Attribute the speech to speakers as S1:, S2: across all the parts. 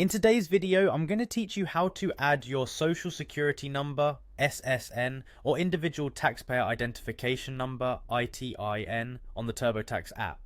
S1: In today's video, I'm going to teach you how to add your social security number, SSN, or individual taxpayer identification number, ITIN, on the Turbotax app.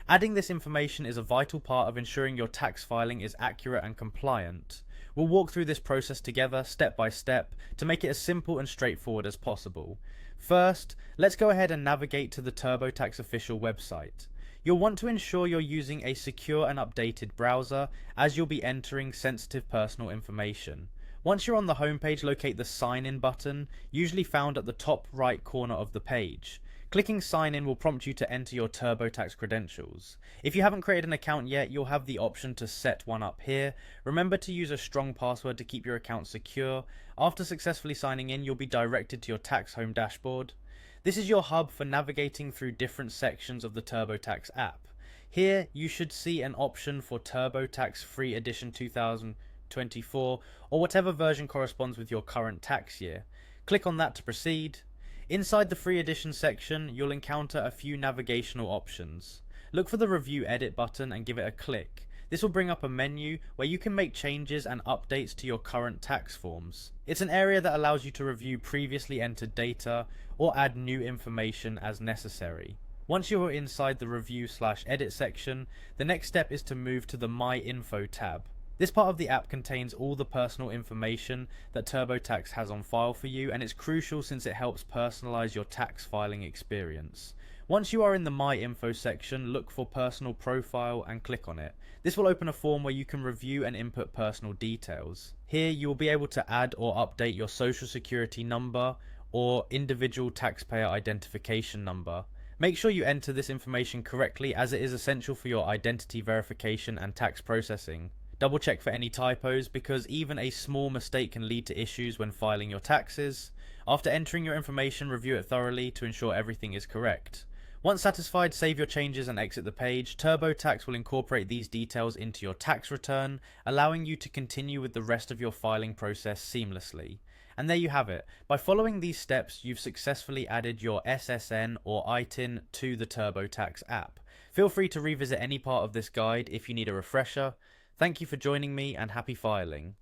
S1: Adding this information is a vital part of ensuring your tax filing is accurate and compliant. We'll walk through this process together, step by step, to make it as simple and straightforward as possible. First, let's go ahead and navigate to the Turbotax official website. You'll want to ensure you're using a secure and updated browser, as you'll be entering sensitive personal information. Once you're on the homepage, locate the Sign In button, usually found at the top right corner of the page. Clicking Sign In will prompt you to enter your Turbotax credentials. If you haven't created an account yet, you'll have the option to set one up here. Remember to use a strong password to keep your account secure. After successfully signing in, you'll be directed to your tax home dashboard. This is your hub for navigating through different sections of the Turbotax app. Here you should see an option for Turbotax Free Edition 2024 or whatever version corresponds with your current tax year. Click on that to proceed. Inside the Free Edition section, you'll encounter a few navigational options. Look for the Review Edit button and give it a click. This will bring up a menu where you can make changes and updates to your current tax forms. It's an area that allows you to review previously entered data or add new information as necessary. Once you are inside the Review/Edit section, the next step is to move to the My Info tab. This part of the app contains all the personal information that Turbotax has on file for you, and it's crucial since it helps personalize your tax filing experience. Once you are in the My Info section, look for Personal Profile and click on it. This will open a form where you can review and input personal details. Here you will be able to add or update your social security number or individual taxpayer identification number. Make sure you enter this information correctly, as it is essential for your identity verification and tax processing. Double check for any typos, because even a small mistake can lead to issues when filing your taxes. After entering your information, review it thoroughly to ensure everything is correct. Once satisfied, save your changes and exit the page. Turbotax will incorporate these details into your tax return, allowing you to continue with the rest of your filing process seamlessly. And there you have it. By following these steps, you've successfully added your SSN or Itin to the Turbotax app. Feel free to revisit any part of this guide if you need a refresher. Thank you for joining me, and happy filing.